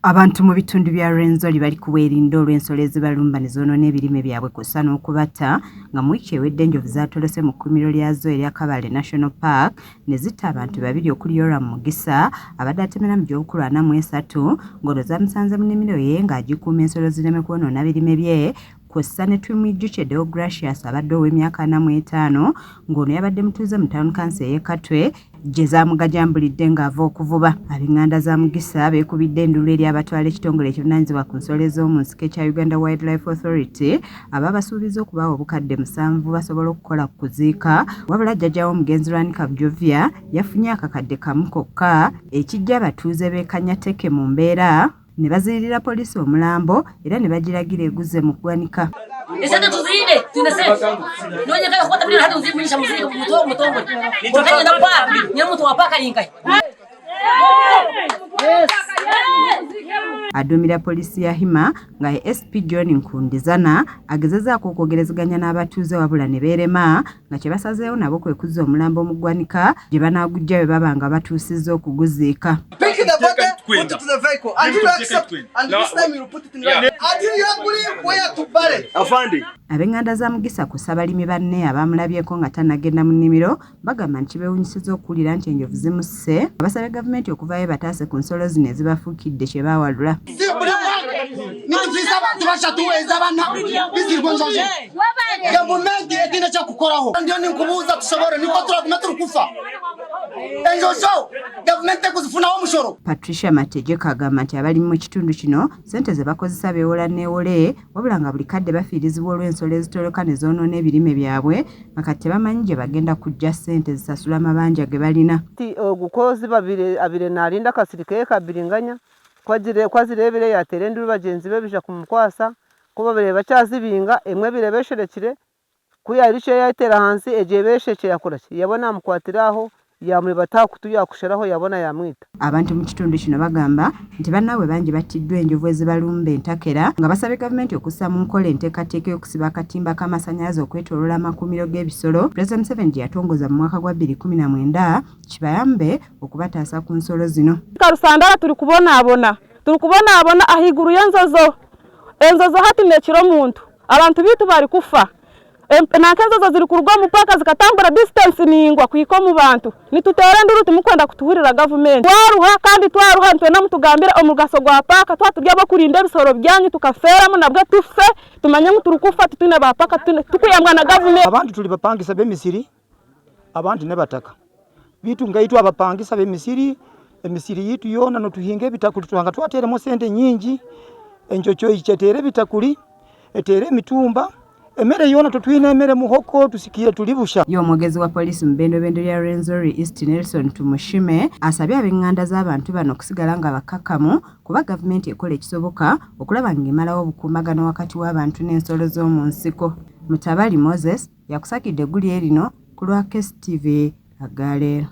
Abantu mu bitundu bya Rwenzori bali kuweerinda olw'ensolo ezibalumba ne zonoona ebirime byabwe kw'ossa n'okubata nga mu wiiki ewedde enjovu zaatolose mu kkuumiro lyazo erya Kabale National Park ne zitta abantu babiri okuli Yoram Mugisa abadde atemera mu gy'obukulu 43 ng'olwo zaamusanze mu nnimiro ye ng'agikuuma ensolo zireme kwonoona birime bye kw'ossa ne tumwijjukye Deogracious abadde ow'emyaka 45 ng'ono yabadde mutuuze mu town council y'e Katwe gye zaamugajambulidde ng'ava okuvuba. Ab'enganda za Mugisa beekubidde enduulu eri abatwala ekitongole ekivunaanyizibwa ku nsolo ez'omu nsiko ekya Uganda Wildlife Authority ababasuubiza okubawa obukadde 7 basobola okukola ku kuziika, wabula jjajja w'omugenzi Lwanika Bujovya yafunye akakadde kamu kokka ekijja abatuuze b'e Kanyateke mu mbeera ne baziirira poliisi omulambo era ne bagiragira eguze mu ggwanika. Aduumira poliisi ya Hima nga SP John Nkundizana agezezaako okwogerezeganya n'abatuuze wabula ne beerema nga kye basazeewo nabo kwe kuzza omulambo mu ggwanika gye banaagujja bwe baba nga batuusizza okuguziika. Ab'enganda za Mugisa ku ssabalimi banne abaamulabyeko nga tannagenda mu nnimiro bagamba nti beewunyisizza okuwulira nti enjovu zimusse, basabye gavumenti okuvaayo bataase ku nsolo zino ezibafuukidde kye baawalula. Patricia Matejeka agamba nti abali mu kitundu kino ssente ze bakozesa beewola neewole wabula nga buli kadde bafiirizibwa olw'ensolo ezitoloka ne zoonoona ebirime byabwe nga kati tebamanyi gye bagenda kujja ssente zisasula amabanja ge balina. Ogukozi abire naalinda kasirike kabiringanya kwazireebere yateera endulu bagenzi be bija kumukwasa kuba babire bakyazibinga emwe bire beesherekire kuyari kye yateera hansi egye beeshekye yakola ki yabona amukwatiraho yamulibata kutu yakusheraho yabona yamwita. Abantu mu kitundu kino bagamba nti bannaabwe bangi battiddwa enjovu ezibalumba entakera nga basabye gavumenti okussa mu nkola enteekateeka y'okusiba akatimba k'amasannyalaze okwetooloola amakuumiro g'ebisolo President Museveni gye yatongoza mu mwaka gwa 2019 kibayambe okubataasa ku nsolo zino. Karusandara turi kubonaabona ahiguru y'enzozo hati nekiro muntu abantu bitu bari kufa nankezo ziri kurugwa mupaka zikatambura distance ningwa kwiko mu bantu nitutere nduru tumukwenda kutuhurira government twaruha kandi twaruha ntwena mutugambira omugaso gwa paka twatubya bakurinda ebisoro byanyu tukafera mu nabwe tufe tumanye muturukufa tutune ba paka tukuyambwa na government. Abantu tuli bapangisa b'emisiri abantu ne bataka bitu ngaitu abapangisa b'emisiri emisiri yitu yona no tuhinga ebitakuli twanga twateremo sente nyingi enchocho ichetere bitakuli etere mitumba emere yona tutwina emere muhoko tusikiye tulibusha. Y'omwogezi wa poliisi mu bbendobendo lya Rwenzori East Nelson Tumushime asabye ab'enganda z'abantu bano okusigala nga bakakamu kuba gavumenti ekola ekisoboka okulaba ng'emalawo obukuumagano wakati w'abantu n'ensolo z'omu nsiko. Mutabali Moses yakusakidde eggulire lino ku lwa KSTV Agaleero.